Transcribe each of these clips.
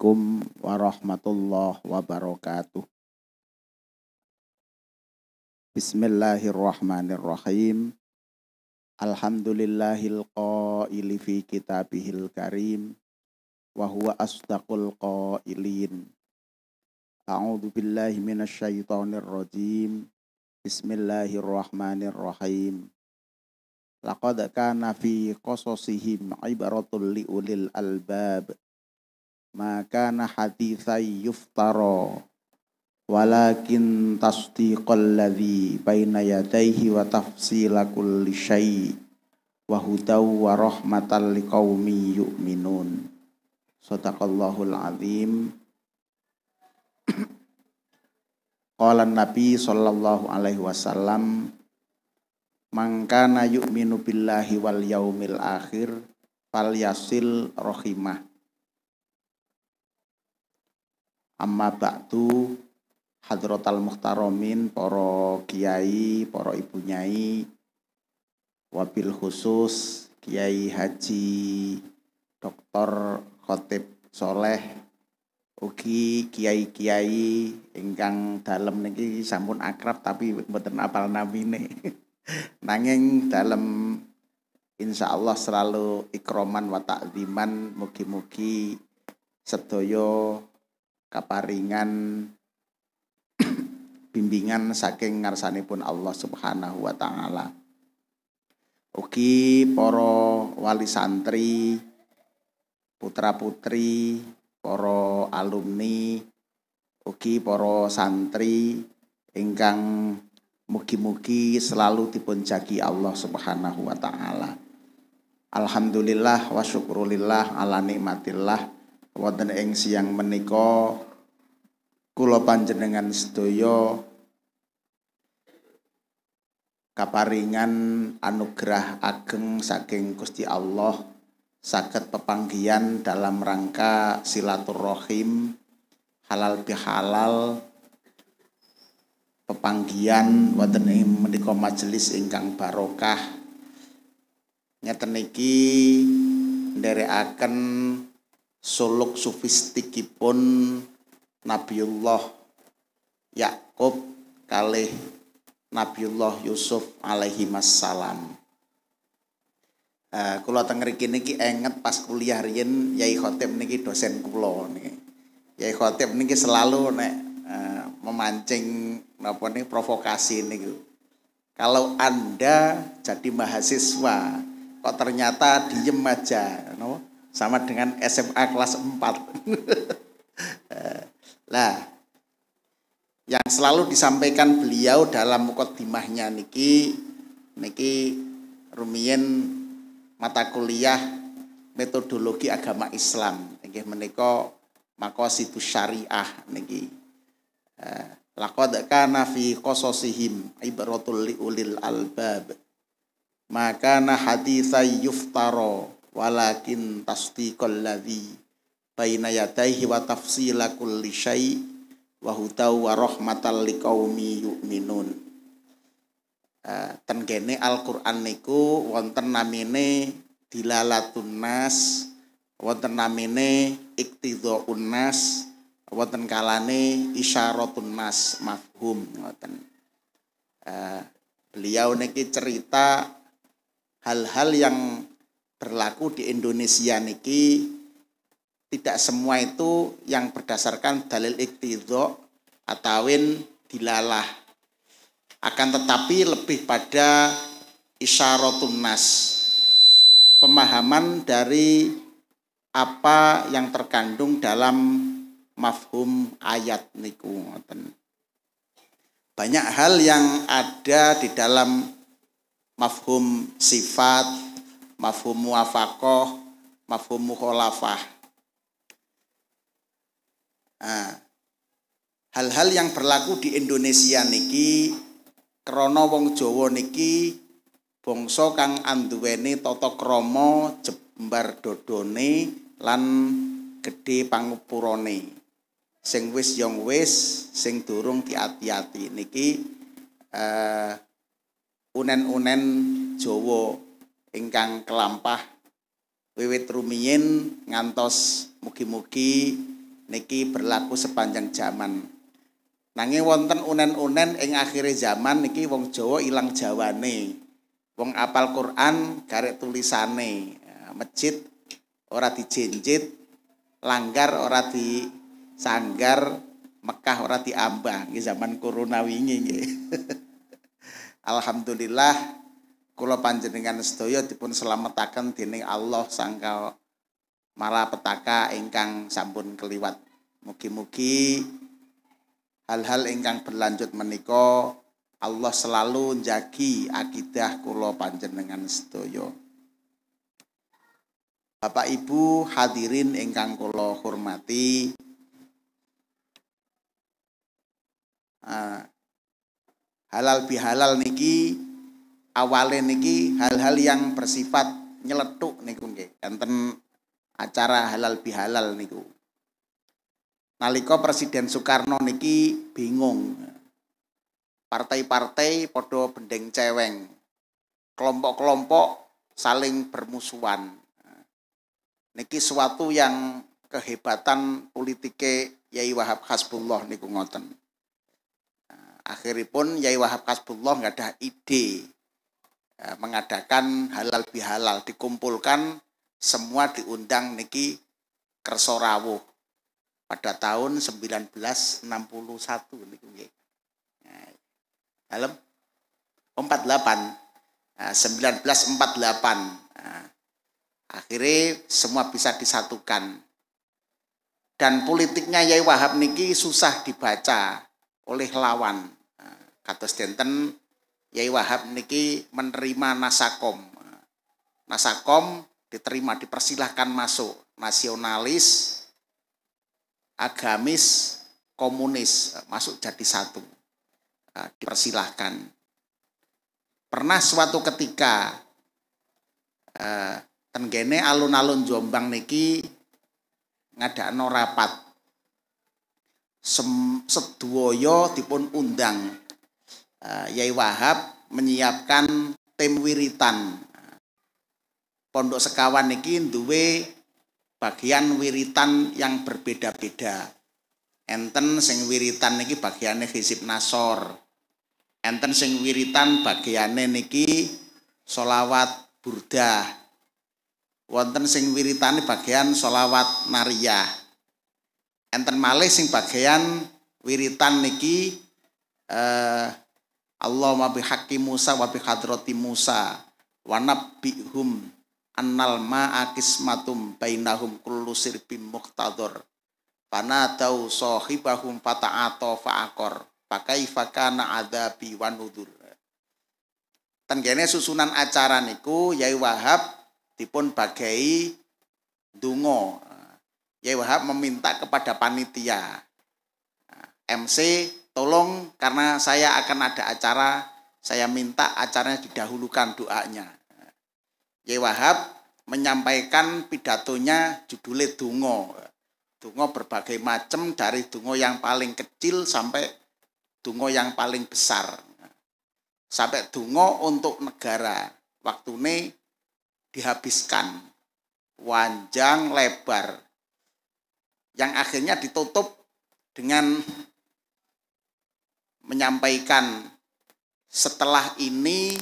Assalamualaikum warahmatullahi wabarakatuh. Bismillahirrahmanirrahim. Alhamdulillahil qaili fi kitabihil karim wa huwa asdaqul qailin. A'udzu billahi minasyaitonir rajim. Bismillahirrahmanirrahim. Laqad kana fi qasasihim ibratul liulil albab. Ma kana haditsai yuftara walakin tasdiqal ladzi baina yadayhi wa tafsila kulli syai' wa hudaw wa rahmatan liqaumi yu'minun. Shadaqallahul azim. Qala Nabi sallallahu alaihi wasallam, man kana yu'minu billahi wal yaumil akhir falyasil rahimah. Amma ba'du, hadratal muhtaramin, para kiai, para ibu nyai, wabil khusus Kiai Haji Dr. Khotib Soleh, ugi kiai-kiai ingkang dalem niki sampun akrab tapi mboten apal namine. Nanging dalem insyaallah selalu ikroman wa ta'ziman, mugi-mugi sedaya kaparingan bimbingan saking ngarsanipun Allah Subhanahu wa taala. Ugi para wali santri, putra-putri, para alumni, ugi para santri ingkang mugi-mugi selalu dipun jagi Allah Subhanahu wa taala. Alhamdulillah wa syukrulillah ala nikmatillah. Wonten ing siang menika kula panjenengan sedaya kaparingan anugerah ageng saking Gusti Allah saged pepanggihan dalam rangka silaturahim halal bihalal, pepanggihan wonten ing menika majelis ingkang barokah. Ngeten niki nderekaken suluk sufistikipun Nabiullah Yakub kalih Nabiullah Yusuf alaihi wassalam. Kula teng mriki niki enget pas kuliah riyen Yai Khotib niki dosen kula niki. Yai Khotib niki selalu nek memancing napa niki provokasi niku. Kalau Anda jadi mahasiswa kok ternyata diem aja, no? Sama dengan SMA kelas 4. Lah, yang selalu disampaikan beliau dalam muqaddimahnya niki rumiyin mata kuliah metodologi agama Islam nggih menika maqasidus syariah niki. Laqad kana fi qasasihim ibratul liulil albab. Maka na haditsai yuftara walakin tasdiqal ladzi baina yadayhi wa tafsila kulli syai' wa hudaw wa rahmatal liqaumi yu'minun. Ten kene Al-Qur'an niku wonten namine dilalatun nas, wonten namine iktidhaun nas, wonten kalane isyaratun nas, mafhum ngoten. Beliau niki cerita hal-hal yang berlaku di Indonesia niki tidak semua itu yang berdasarkan dalil iktidha atawin dilalah, akan tetapi lebih pada isyaratun nas, pemahaman dari apa yang terkandung dalam mafhum ayat niku ngoten. Banyak hal yang ada di dalam mafhum sifat, mafhum muwafaqah, mafhum mukhalafah. Hal-hal yang berlaku di Indonesia niki krana wong Jawa niki bangsa kang anduweni tata krama jembar dodone lan gedhe pangupurane. Sing wis yang wis, sing durung diati-ati niki unen-unen Jawa ingkang kelampah wiwit rumiyin ngantos mugi-mugi niki berlaku sepanjang zaman. Nanging wonten unen-unen ing akhire zaman niki wong Jawa ilang jawane. Wong apal Quran garek tulisane. Masjid ora dijenjit, langgar ora disanggar, Mekah ora diambah nggih zaman corona wingi nggih. Alhamdulillah kula panjenengan sedaya dipun slametaken dening Allah sangka malapetaka ingkang sampun keliwat. Mugi-mugi hal-hal ingkang berlanjut menika Allah selalu njagi akidah kula panjenengan sedaya. Bapak Ibu hadirin ingkang kula hormati, halal bihalal niki awale niki hal-hal yang bersifat nyeletuk niku nggih. Enten acara halal bihalal niku. Nalika Presiden Soekarno niki bingung. Partai-partai padha bendeng ceweng. Kelompok-kelompok saling bermusuhan. Niki suatu yang kehebatan politike Yai Wahab Hasbullah niku ngoten. Akhiripun Yai Wahab Hasbullah nggak ada ide mengadakan halal bihalal, dikumpulkan semua diundang niki kersa rawuh pada tahun 1961 niku nggih. Dalam 1948. Akhirnya semua bisa disatukan. Dan politiknya Yai Wahab niki susah dibaca oleh lawan. Kados denten Yai Wahab niki menerima Nasakom. Nasakom diterima, dipersilahkan masuk. Nasionalis, agamis, komunis masuk jadi satu. Dipersilahkan. Pernah suatu ketika tenggene alun-alun Jombang niki ngadakno rapat. Sedoyo dipun undang. Yai Wahab menyiapkan tim wiritan. Pondok Sekawan niki duwe bagian wiritan yang berbeda-beda. Enten sing wiritan niki bagiane Hizib Nasor. Enten sing wiritan bagiane niki sholawat burdah. Wonten sing wiritane bagian sholawat nariyah. Enten malih sing bagian wiritan niki Allahumma bihaqqi Musa wa bihadrati Musa wa nabbihum annal ma'a qismatum bainahum kullu sirbim muqtadur fanadau sahibahum fata'ata fa'aqor fakaifa kana adzabi wa nudzur. Tenggene susunan acara niku Yai Wahab dipun bagai donga. Yai Wahab meminta kepada panitia, MC tolong karena saya akan ada acara, saya minta acaranya didahulukan doanya. Yai Wahab menyampaikan pidatonya judulnya donga. Donga berbagai macam dari donga yang paling kecil sampai donga yang paling besar. Sampai donga untuk negara. Waktune dihabiskan panjang lebar. Yang akhirnya ditutup dengan menyampaikan setelah ini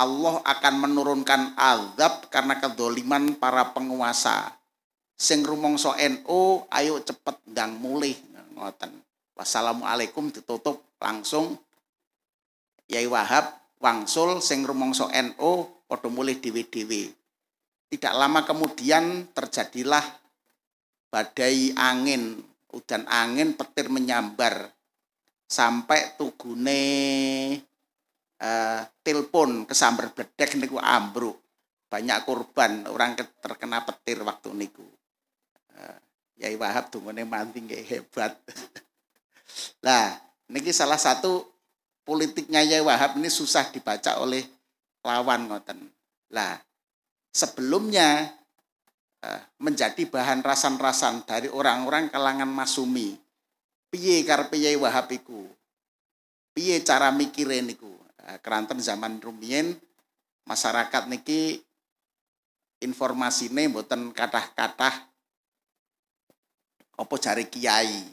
Allah akan menurunkan azab karena kedoliman para penguasa. Sing rumangsa NU ayo cepet ndang mulih ngoten. Wassalamualaikum ditutup langsung Yai Wahab wangsul sing rumangsa NU padha mulih dhewe-dhewe. Tidak lama kemudian terjadilah badai angin, udan angin, petir menyambar sampai tugune telepon kesambar bledek niku ambruk. Banyak korban, orang terkena petir waktu niku. Yai Wahab dungane manti nggih hebat. Lah, niki salah satu politiknya Yai Wahab ini susah dibaca oleh lawan ngoten. Lah, sebelumnya menjadi bahan rasan-rasan dari orang-orang kalangan masumi. Piye karepe Yai Wahab iku? Piye cara mikire niku? Keranten zaman rumiyin masyarakat niki informasine mboten kathah-kathah apa jare kiai.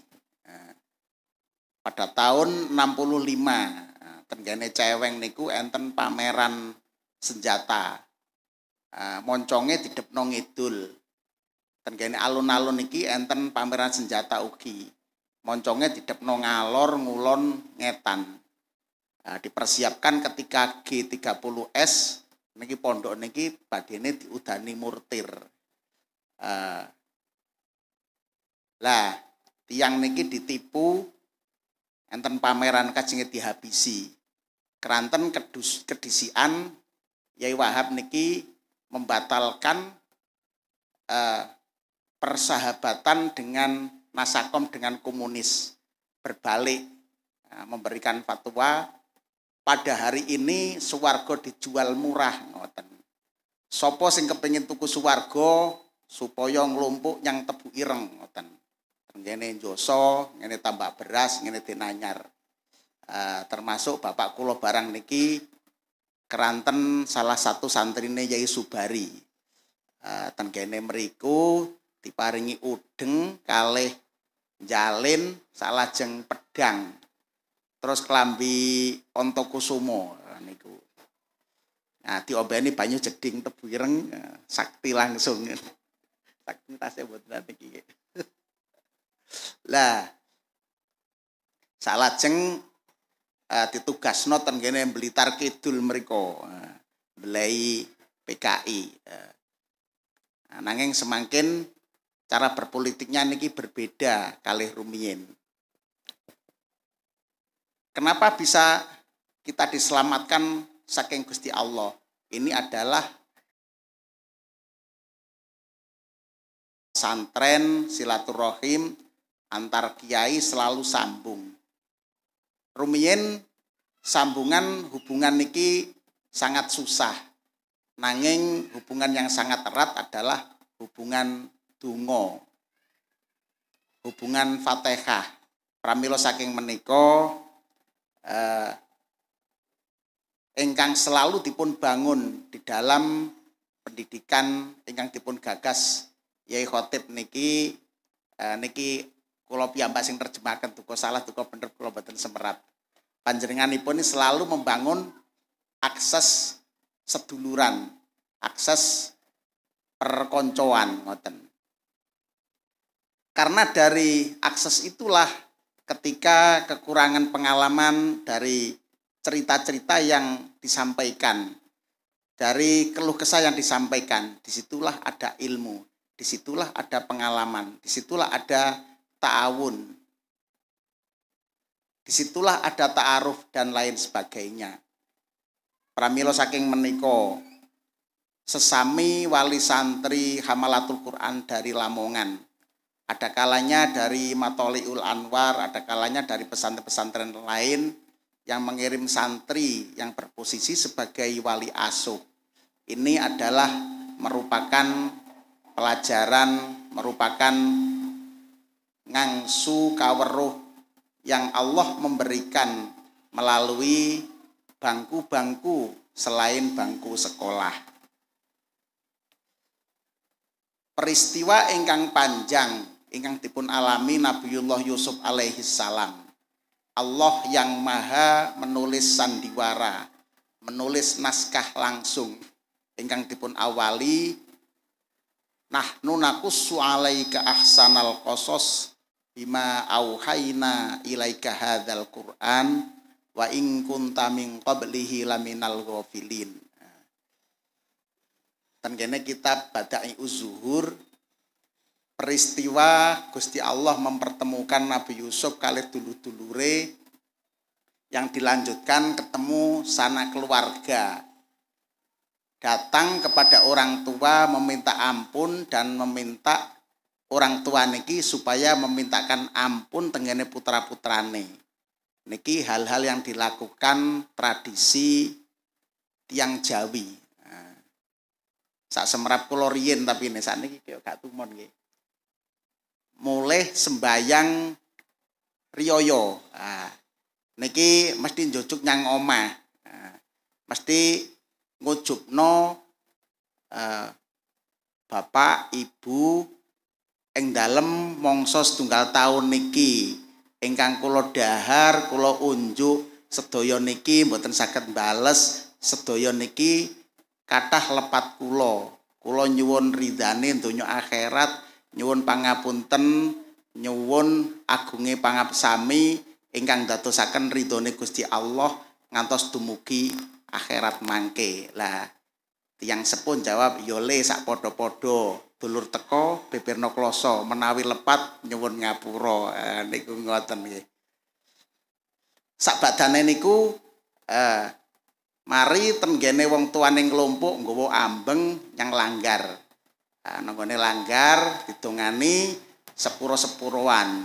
Pada tahun 65 tenggene Ceweng niku enten pameran senjata. Monconge didepno ngidul. Tenggene alun-alun iki enten pameran senjata ugi. Monconge didepno ngalor ngulon ngetan. Dipersiapkan ketika G30S niki pondok niki badene diudani murtir. Lah tiang niki ditipu enten pameran kajenge dihabisi. Keranten kedisian Yai Wahab niki membatalkan persahabatan dengan Nasakom dengan komunis, berbalik memberikan fatwa pada hari ini swarga dijual murah ngoten. Sopo sing kepengin tuku swarga supaya nglumpuk yang tebu ireng ngoten. Ngene njoso, ngene tambak beras, ngene dinanyar. Termasuk bapak kula barang niki keranten salah satu santrine Yai Subari. Tenggene mriku diparingi udeng kalih jalin salajeng pedang. Terus klambi Ontokusumo niku. Diombeni banyu jeding tebu ireng sakti langsung. Sakti tasih mboten niki. Lah salajeng ditugasno tenggene Blitar Kidul mriku. Belai PKI. Nanging semangkin cara berpolitiknya niki berbeda kalih rumiyin. Kenapa bisa kita diselamatkan saking Gusti Allah? Ini adalah santren silaturahim antar kiai selalu sambung. Rumiyin sambungan hubungan niki sangat susah. Nanging hubungan yang sangat erat adalah hubungan donga. Hubungan Fatihah. Pramila saking menika ingkang selalu dipun bangun di dalam pendidikan ingkang dipun gagas Yai Khotib niki kula piyambak sing terjemahkan duka salah duka bener kula boten semerat. Panjenenganipun selalu membangun akses seduluran, akses perkoncoan ngoten. Karena dari akses itulah ketika kekurangan pengalaman dari cerita-cerita yang disampaikan, dari keluh kesah yang disampaikan, disitulah ada ilmu, disitulah ada pengalaman, disitulah ada ta'awun, disitulah ada ta'aruf dan lain sebagainya. Pramila saking menika sesami wali santri Hamalatul Quran dari Lamongan. Ada kalanya dari Matoliul Anwar, ada kalanya dari pesantren-pesantren lain yang mengirim santri yang berposisi sebagai wali asuh. Ini adalah merupakan pelajaran, merupakan ngangsu kaweruh yang Allah memberikan melalui bangku-bangku selain bangku sekolah. Peristiwa ingkang panjang ingkang dipun alami Nabiullah Yusuf alaihi salam. Allah yang maha menulis sandiwara, menulis naskah langsung ingkang dipun awali nahnu naqussu 'alaika ahsanal qasas bima auhayna ilaika hadzal Qur'an wa in kunta min qablihi laminal ghafilin. Tenggene kitab Bada'i Uz-Zuhur peristiwa Gusti Allah mempertemukan Nabi Yusuf kalih dulur-dulure yang dilanjutkan ketemu sanak keluarga. Datang kepada orang tua meminta ampun dan meminta orang tua niki supaya memintakan ampun tenggene putra-putrane. Niki hal-hal yang dilakukan tradisi tiang Jawi. Sak semerap kula riyin tapi nek sakniki kaya gak tumon nggih. Mulih sembayang riyoyo. Niki mesti njujuk nyang omah. Mesti ngujubno bapak, ibu, ing dalem mangsa setunggal taun niki ingkang kula dhahar kula unjuk sedaya niki mboten saged bales sedaya niki kathah lepat kula nyuwun ridane donya akhirat nyuwun pangapunten nyuwun agunge pangapsami ingkang dadosaken ridhone Gusti Allah ngantos dumugi akhirat mangke. Lah tiyang sepun jawab ya le sak padha-padha dulur teka bibirna kloso menawi lepat nyuwun ngapura. Niku ngoten nggih. Sakbadane niku mari tenggene wong tuane nglumpuk nggawa ambeng nyang langgar. Nanggone langgar didongani sepuro-sepuroan.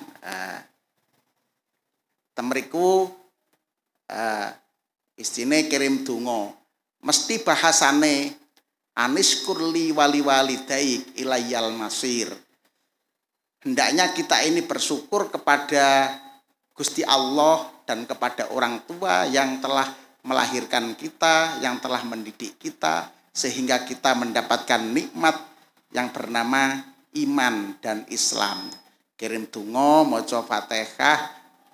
Temriku istine kirim donga. Mesti bahasane anis kurli wali walidaik ilayal masir. Hendaknya kita ini bersyukur kepada Gusti Allah dan kepada orang tua yang telah melahirkan kita, yang telah mendidik kita sehingga kita mendapatkan nikmat yang bernama iman dan Islam. Kirim donga, maca Fatihah,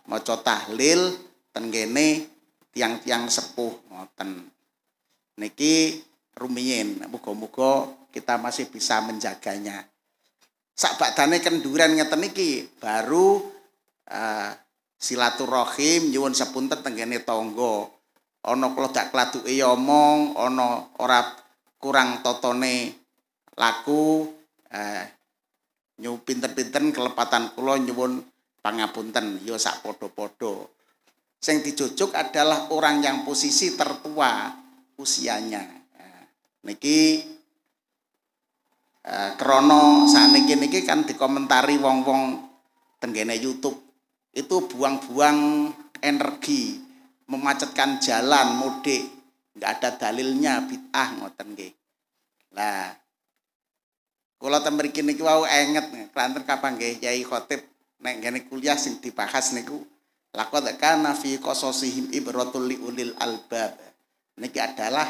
maca tahlil tenggene tiang-tiang sepuh ngoten. Niki rumiyin, muga-muga kita masih bisa menjaganya. Sakbadane kenduran ngeten niki baru silaturahim nyuwun sepunten tenggene tangga. Ana klodak-kladuke omong, ana ora kurang totone laku, pinten-pinten kelepatan kula nyuwun pangapunten ya sak padha-padha. Sing dijujuk adalah orang yang posisi tertua usianya. Niki krana sakniki kan dikomentari wong-wong tenggene YouTube itu buang-buang energi, memacetkan jalan, mudik, enggak ada dalilnya, bid'ah ngoten nggih. Lah kula ten mriki niki wau enget klanten kapan nggih Yai Khotib nek ngene kuliah sing dibahas niku laqad kana fi qasasihim ibratul liulil albab. Niki adalah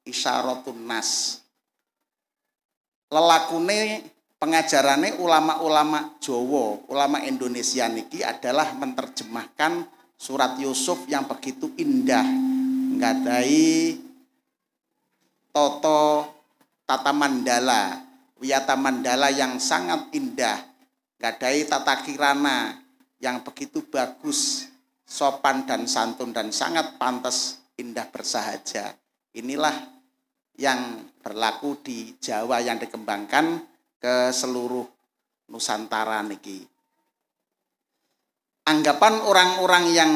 isyaratun nas. Lelakune pengajarane ulama-ulama Jawa, ulama Indonesia niki adalah menerjemahkan surat Yusuf yang begitu indah, nggadahi tata mandala, wiyata mandala yang sangat indah, nggadahi tata kirana yang begitu bagus, sopan dan santun dan sangat pantas indah bersahaja. Inilah yang berlaku di Jawa yang dikembangkan ke seluruh Nusantara niki. Anggapan orang-orang yang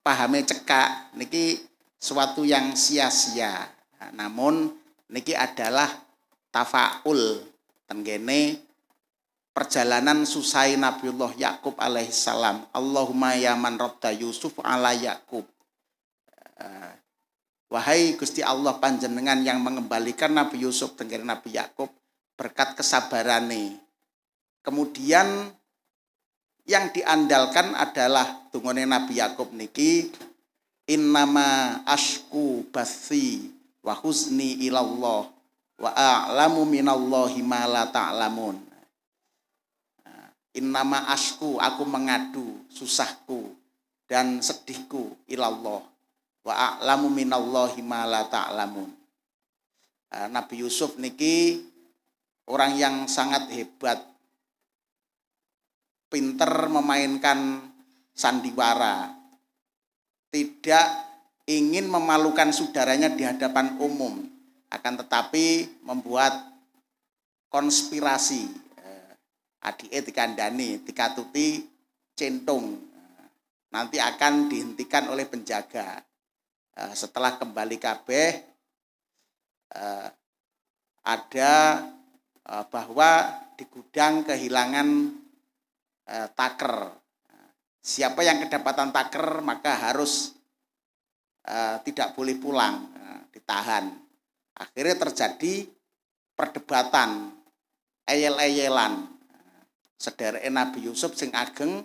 pahame cekak niki suatu yang sia-sia. Namun niki adalah tafaul tenggene perjalanan susai Nabiullah Yakub alaihissalam. Allahumma ya man radda Yusuf ala Yakub. Wahai Gusti Allah panjenengan yang mengembalikan Nabi Yusuf tenggene Nabi Yakub berkat kesabarane. Kemudian yang diandalkan adalah dungane Nabi Yakub niki innama ashku bathi wa huzni ilallah wa a'lamu minallahi ma la ta'lamun. Innama ashku, aku mengadu susahku dan sedihku ilallah wa a'lamu minallahi ma la ta'lamun. Nabi Yusuf niki orang yang sangat hebat, pinter memainkan sandiwara, tidak ingin memalukan saudaranya di hadapan umum, akan tetapi membuat konspirasi. Adike dikandani, dikatuti centung, nanti akan dihentikan oleh penjaga. Setelah kembali kabeh ada bahwa di gudang kehilangan taker. Siapa yang kedapatan taker maka harus tidak boleh pulang, ditahan. Akhirnya terjadi perdebatan, eyel-eyelan. Sedereke Nabi Yusuf sing ageng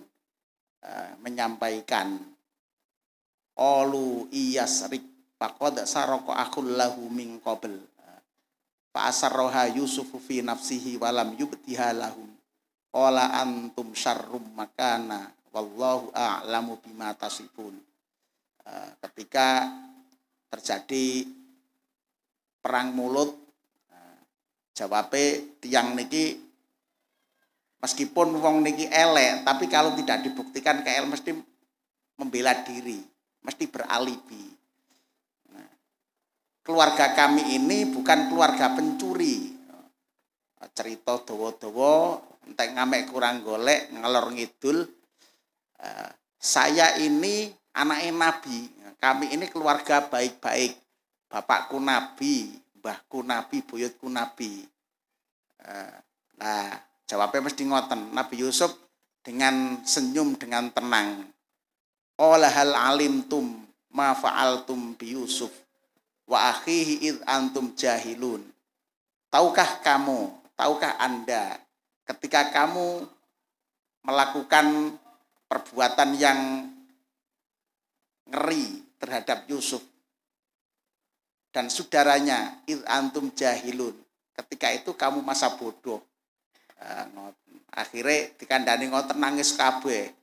menyampaikan Olu iyasrik faqad saraka akhul lahu min qabl fa asarraha Yusufu fi nafsihi walam yubtiha lahum qala antum syarrum makana wallahu a'lamu bima tasifun. Ketika terjadi perang mulut, jawabe tiang niki meskipun wong niki elek, tapi kalau tidak dibuktikan KL mesti membela diri, mesti beralibi. Nah, keluarga kami ini bukan keluarga pencuri. Cerita dawa-dawa, entek ngamek kurang golek, ngalor ngidul. Saya ini anaknya Nabi. Kami ini keluarga baik-baik. Bapakku Nabi, mbahku Nabi, buyutku Nabi. Nah, jawabnya mesti ngoten. Nabi Yusuf dengan senyum, dengan tenang. Qala hal alimtum ma fa'altum bi Yusuf wa akhihi id antum jahilun. Tahukah Anda ketika kamu melakukan perbuatan yang ngeri terhadap Yusuf dan saudaranya id antum jahilun, ketika itu kamu masa bodoh. Akhirnya dikandani ngoten nangis kabeh.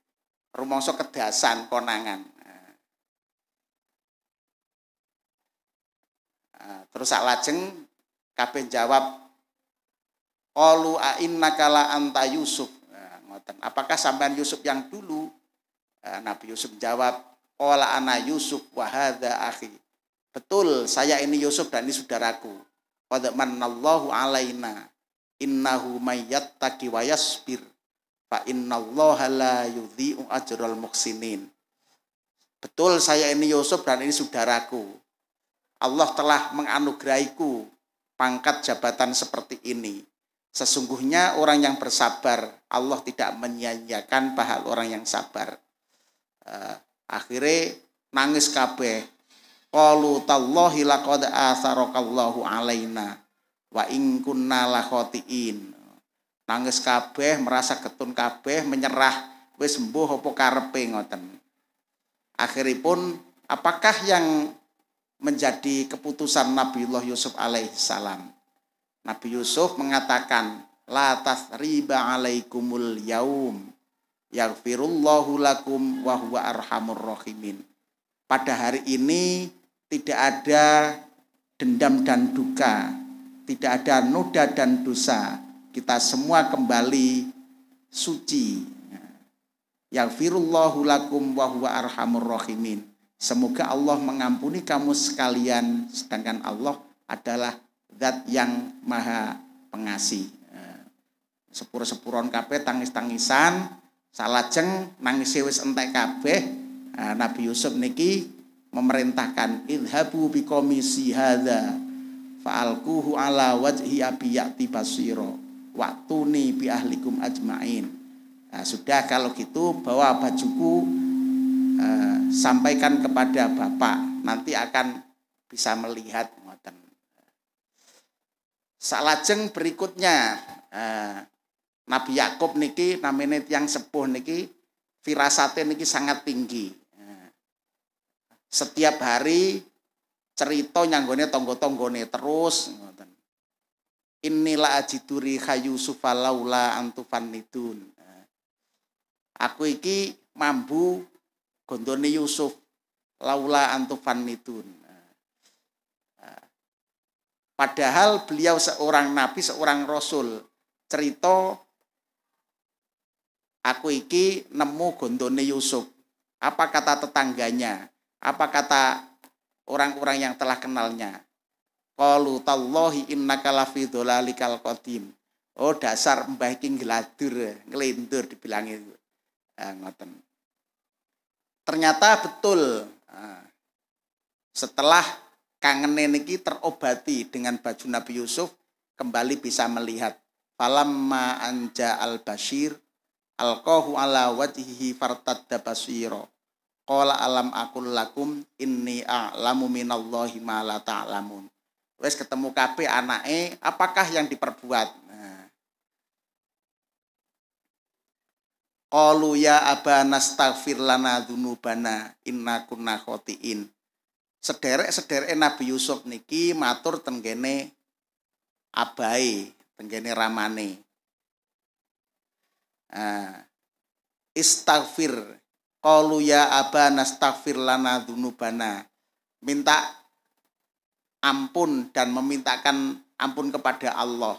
Rumangsa kedasan konangan. Terus sak lajeng kabeh jawab qalu a innaka la anta Yusuf. Ngoten. Apakah sampean Yusuf yang dulu? Nabi Yusuf jawab qala ana Yusuf wa hadza akhi. Betul, saya ini Yusuf dan ini saudaraku. Qad manallahu alaina innahu may yattaqi wa yasbir fa innallaha la yudhi'u ajral muhsinin. Betul, saya ini Yusuf dan ini saudaraku. Allah telah menganugerahiku pangkat jabatan seperti ini. Sesungguhnya orang yang bersabar, Allah tidak menyia-nyiakan pahala orang yang sabar. Akhirnya nangis kabeh. Qalu tallahi laqad atharakallahu alaina wa in kunna la khotiin. Nangis kabeh, merasa getun kabeh, menyerah, wis mbuh apa karepe ngoten. Akhiripun apakah yang menjadi keputusan Nabiullah Yusuf alaihissalam? Nabi Yusuf mengatakan, la tathriba alaikumul yaum yaghfirullahu lakum wa huwa arhamur rahimin. Pada hari ini tidak ada dendam dan duka, tidak ada noda dan dosa. Kita semua kembali suci. Yaghfirullahu lakum wa huwa arhamur rahimin. Semoga Allah mengampuni kamu sekalian, sedangkan Allah adalah zat yang maha pengasih. Sepur-sepuron kabeh tangis-tangisan, salajeng nangis wis entek kabeh. Nabi Yusuf niki memerintahkan idhabu biqomisi hadza fa'alquhu ala wajhi abi ya'ti basira waktuni bi ahlikum ajmain. Sudah kalau gitu bawa bajuku, sampaikan kepada bapak, nanti akan bisa melihat. Salajeng berikutnya Nabi Yakub niki namanya yang sepuh niki firasate niki sangat tinggi. Setiap hari cerita nyanggone tonggo-tonggone terus. Inilah ajiduri Yusuf laula antufannidun. Aku iki mambu gondone Yusuf laula antufannidun. Padahal beliau seorang nabi, seorang rasul. Cerita aku iki nemu gondone Yusuf. Apa kata tetangganya? Apa kata orang-orang yang telah kenalnya? Qalu tallahi innaka lafi dhalalikal qadim. Oh, dasar mbah iki ngladur, nglendur dibilangi. Ngoten. Ternyata betul. Setelah kangene niki terobati dengan baju Nabi Yusuf, kembali bisa melihat. Falamma anja al-bashir alqahu ala wajhihi fartadda basira. Qala alam aqul lakum inni a'lamu minallahi ma la ta'lamun. Wes ketemu kabeh anake, apakah yang diperbuat? Qalu ya abana astaghfir lana dzunubana inna kunna khotiin. Sederek-sedereke Nabi Yusuf niki matur tenggene abahe, tenggene ramane. Istaghfir, qalu ya abana astaghfir lana dzunubana. Minta ampun dan memintakan ampun kepada Allah.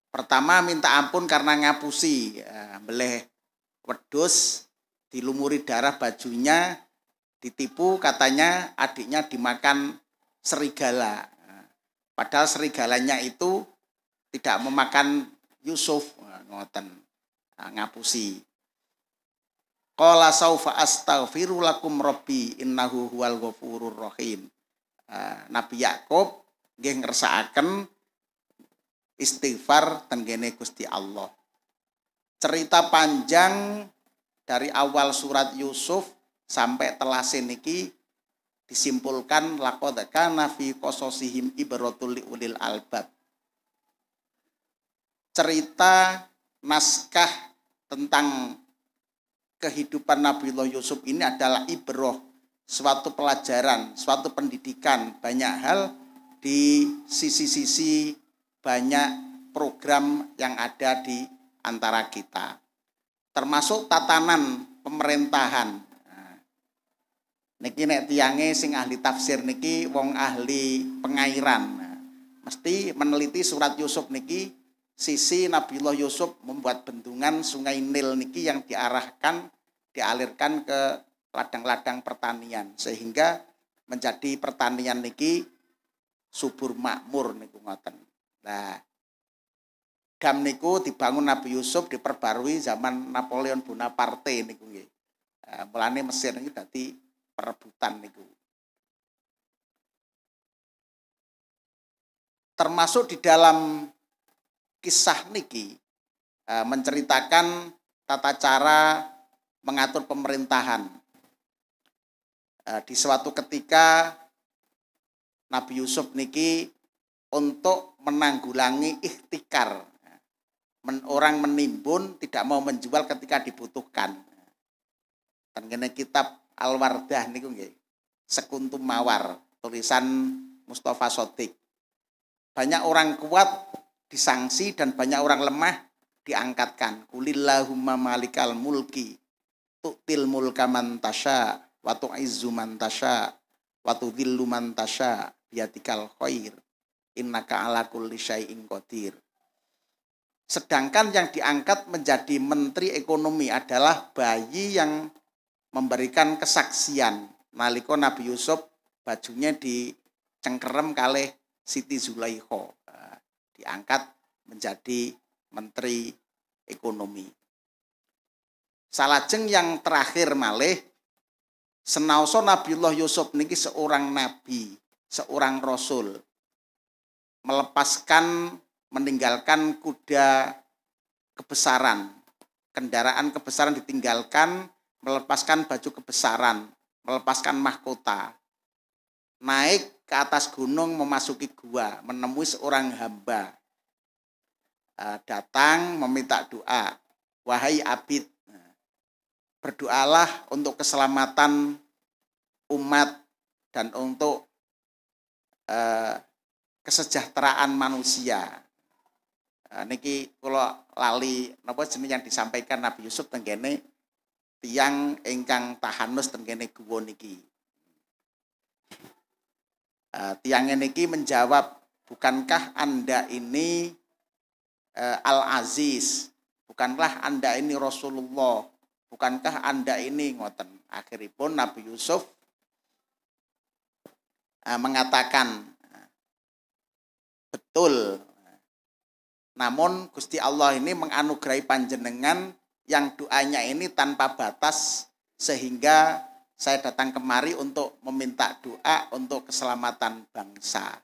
Pertama minta ampun karena ngapusi, beleh wedhus, dilumuri darah bajunya, ditipu katanya adiknya dimakan serigala. Padahal serigalanya itu tidak memakan Yusuf, ngoten, ngapusi. Qala saufa astaghfiru lakum rabbi innahu huwal ghafurur rahim. Nabi Yakub nggih ngersakaken istighfar tenggene Gusti Allah. Cerita panjang dari awal surat Yusuf sampai telase niki disimpulkan laqad kana fi qasasihim ibratul liulil albab. Cerita naskah tentang kehidupan Nabiullah Yusuf ini adalah ibrah, suatu pelajaran, suatu pendidikan, banyak hal di sisi-sisi banyak program yang ada di antara kita. Termasuk tatanan pemerintahan. Niki nek tiyange sing ahli tafsir niki wong ahli pengairan. Mesti meneliti surat Yusuf niki, sisi Nabiullah Yusuf membuat bendungan Sungai Nil niki yang dialirkan ke ladang-ladang pertanian sehingga menjadi pertanian niki subur makmur niku ngoten. Nah, dam niku dibangun Nabi Yusuf diperbarui zaman Napoleon Bonaparte niku nggih. Mulane Mesir niki dadi perebutan niku. Termasuk di dalam kisah niki menceritakan tata cara mengatur pemerintahan. Di suatu ketika Nabi Yusuf niki untuk menanggulangi ikhtikar. Orang menimbun tidak mau menjual ketika dibutuhkan. Tengene kitab Al-Wardah niku nggih. Sekuntum Mawar, tulisan Mustafa Shodiq. Banyak orang kuat disangsi dan banyak orang lemah diangkatkan. Qulillahumma malikal mulki tu'til mulka man tasya wa tu'izzu man tasya wa tudhillu man tasya biyatikal khair innaka ala kulli syai'in qadir. Sedangkan yang diangkat menjadi menteri ekonomi adalah bayi yang memberikan kesaksian nalika Nabi Yusuf bajunya dicengkerem kalih Siti Zulaikha, diangkat menjadi menteri ekonomi. Salajeng yang terakhir malih, senaosa Nabiullah Yusuf niki seorang nabi, seorang rasul, meninggalkan kuda kebesaran, kendaraan kebesaran ditinggalkan, melepaskan baju kebesaran, melepaskan mahkota, naik ke atas gunung memasuki gua, menemui seorang hamba, datang meminta doa, wahai abid, berdoalah untuk keselamatan umat dan untuk kesejahteraan manusia. Niki kula lali napa jeneng yang disampaikan Nabi Yusuf tenggene tiyang ingkang tahanus tenggene guwa niki. Tiyang niki menjawab, bukankah Anda ini Al-Aziz? Bukankah Anda ini Rasulullah? Bukankah Anda ini ngoten? Akhiripun Nabi Yusuf mengatakan, betul. Namun Gusti Allah ini menganugerahi panjenengan yang doanya ini tanpa batas sehingga saya datang kemari untuk meminta doa untuk keselamatan bangsa.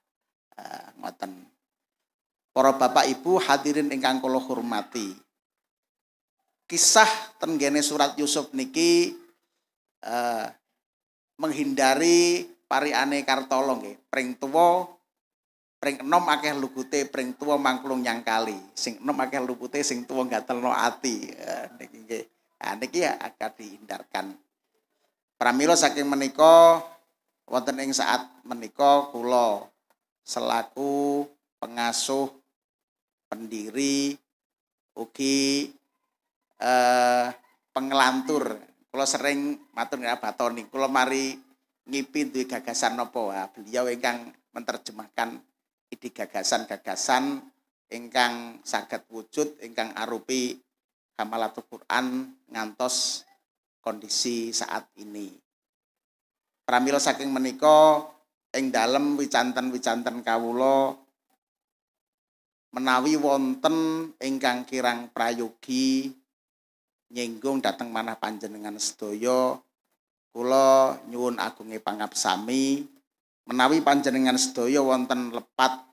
Ngoten. Para bapak ibu hadirin ingkang kula hormati. Kisah tenggene surat Yusuf niki menghindari pariane Kartolo nggih. Pring tuwa, pring enom akeh lugute, pring tuwa mangklung nyangkali. Sing enom akeh lugute, sing tuwa gatelno ati. Niki nggih. Niki akan dihindarkan. Pramila saking menika wonten ing saat menika kula selaku pengasuh pendiri ugi pengelantur. Kula sering matur batoni, kula mari ngipi duwe gagasan napa? Beliau ingkang menerjemahkan ide gagasan-gagasan ingkang saged wujud ingkang arupi Hamalatul Quran ngantos kondisi saat ini. Pramila saking menika ing dalem wicanten-wicanten kawula menawi wonten ingkang kirang prayogi nyinggung dhateng manah panjenengan sedaya, kula nyuwun agunge pangabsami menawi panjenengan sedaya wonten lepat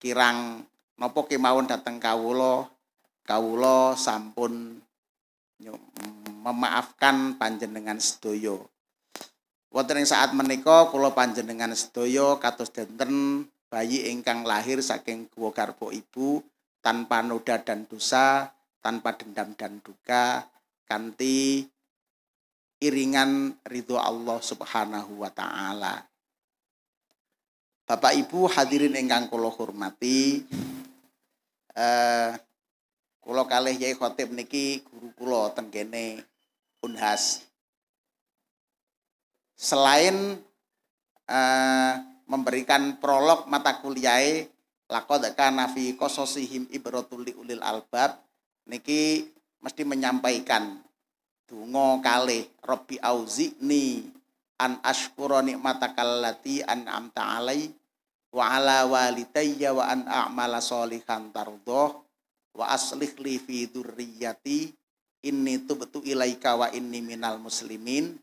kirang napa kemawon dhateng kawula, kawula sampun memaafkan panjenengan sedaya. Wonten ing saat menika kula panjenengan sedaya kados denten bayi ingkang lahir saking guwa garba ibu tanpa noda dan dosa, tanpa dendam dan duka, kanthi iringan ridho Allah Subhanahu wa taala. Bapak Ibu hadirin ingkang kula hormati, kula kalih Yai Khotib niki guru kula teng kene Unhas. Selain memberikan prolog mata kuliah laqad kana fi qasasihim ibratul liulil albab niki mesti menyampaikan donga kalih Rabbi auzi'ni an ashkura nikmatakal lati an'amta alai wa ala walidayya wa an a'mala sholihan tardoh wa aslih li fi dzurriyyati inni tubtu ilaika wa inni minal muslimin.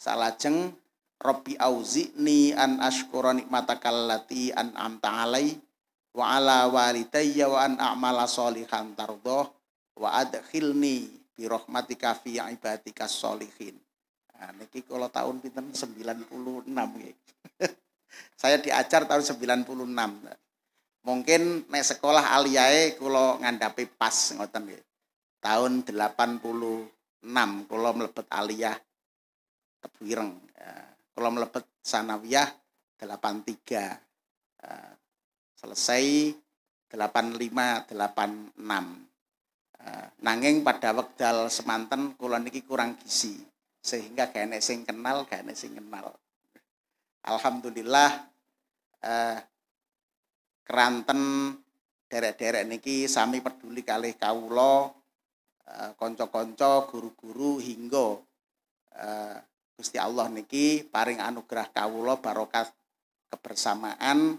Salajeng Rabbi auzi'ni an ashkura nikmatakal lati an'amta alai wa ala walidayya wa an a'mala sholihan tardoh wa adkhilni bi rahmatika fi ibadikas sholihin. Nah, niki kula tahun pinten 96 nggih. Saya diajar tahun 96. Mungkin nek sekolah aliyae kula ngandhapi pas ngoten nggih. Tahun 86 kula mlebet aliyah Tebuireng. Kula mlebet sanawiyah 83. Selesai 85 86. Nanging pada wekdal semanten kula niki kurang gizi sehingga gak enek sing kenal, gak enek sing kenal. Alhamdulillah keranten derek-derek niki sami peduli kalih kawula, kanca-kanca, guru-guru hingga Gusti Allah niki paring anugerah kawula barokah kebersamaan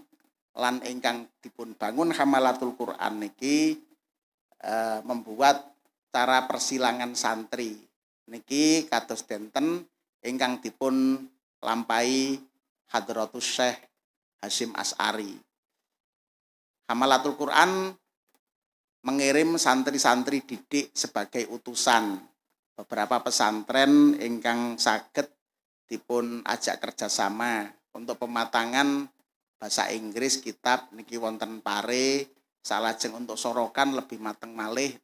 lan ingkang dipun bangun Hamalatul Quran niki membuat cara persilangan santri niki kados denten ingkang dipun lampahi Hadratus Syekh Hasyim Asy'ari. Hamalatul Quran mengirim santri-santri didik sebagai utusan. Beberapa pesantren ingkang saged dipun ajak kerjasama untuk pematangan bahasa Inggris kitab niki wonten Pare. Salajeng untuk Sorokan lebih mateng malih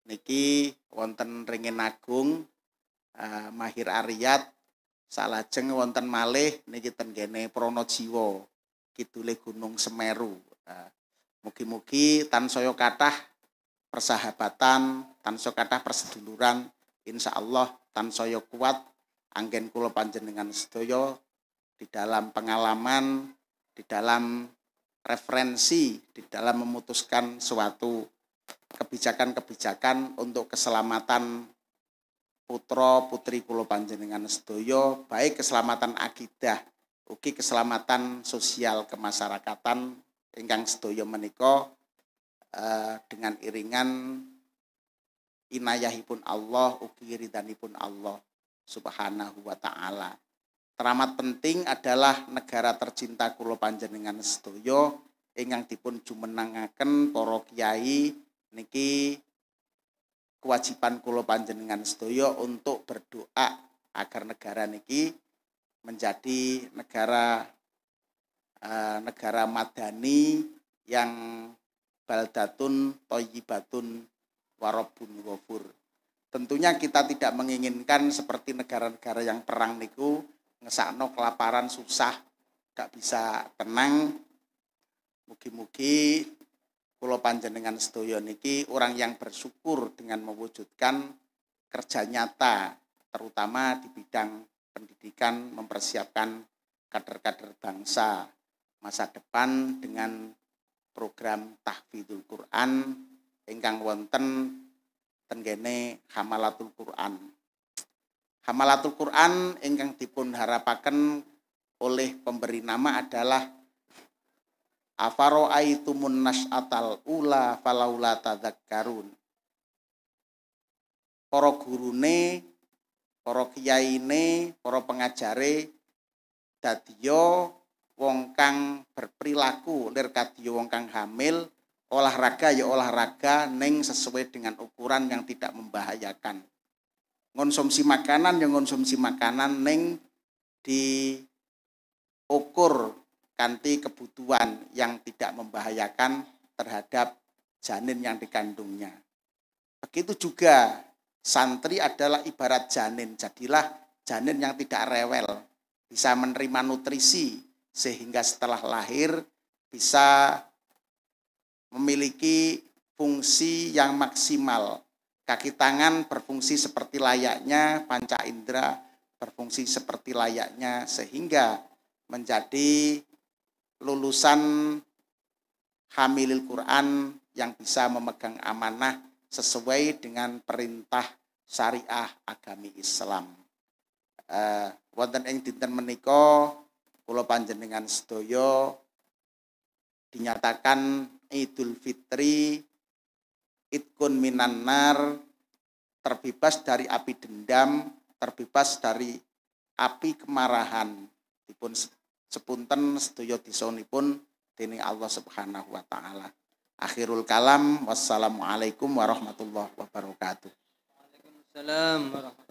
niki wonten Ringin Agung, Mahir Ariyat. Salajeng wonten malih niki ten kene Pronojiwo, kidule Gunung Semeru. Mugi-mugi tansaya kathah persahabatan, tansaya kathah perseduluran, insyaallah tansaya kuat anggen kula panjenengan sedaya di dalam pengalaman, di dalam referensi, di dalam memutuskan suatu kebijakan-kebijakan untuk keselamatan putra putri kula panjenengan sedaya, baik keselamatan akidah ugi keselamatan sosial kemasyarakatan ingkang sedaya menika dengan iringan inayahipun Allah ugi ridhanipun Allah Subhanahu wa taala. Teramat penting adalah negara tercinta kula panjenengan sedaya ingkang dipun jumenengaken para kiai niki kewajiban kula panjenengan sedaya untuk berdoa agar negara niki menjadi negara madani yang baldatun thayyibatun warabbun ghafur. Tentunya kita tidak menginginkan seperti negara-negara yang perang niku ngesakno kelaparan susah, gak bisa tenang. Mugi-mugi kula panjenengan sedaya niki orang yang bersyukur dengan mewujudkan kerja nyata, terutama di bidang pendidikan, mempersiapkan kader-kader bangsa masa depan dengan program tahfidzul Quran ingkang wonten tenggene Hamalatul Quran. Hamalatul Quran ingkang dipun harapaken oleh pemberi nama adalah afaro'aitumun nas'atal ula falaula tadzakkarun. Para gurune, para kiyaine, para pengajare dadiya wong kang berperilaku lir kadya wong kang hamil, olahraga ya olahraga ning sesuai dengan ukuran yang tidak membahayakan. Konsumsi makanan ya konsumsi makanan ning diukur kanthi kebutuhan yang tidak membahayakan terhadap janin yang dikandungnya. Begitu juga santri adalah ibarat janin, jadilah janin yang tidak rewel, bisa menerima nutrisi sehingga setelah lahir bisa memiliki fungsi yang maksimal. Kaki tangan berfungsi seperti layaknya, panca indera berfungsi seperti layaknya, sehingga menjadi lulusan hamilil Quran yang bisa memegang amanah sesuai dengan perintah syariah agami Islam. Wonten ing dinten menika kula panjenengan sedaya dinyatakan Idul Fitri Idkun minan nar, terbebas dari api dendam, terbebas dari api kemarahan. Dipun sepunten sedaya disonipun dening Allah Subhanahu wa taala. Akhirul kalam, wassalamualaikum warahmatullahi wabarakatuh. Waalaikumsalam warahmatullahi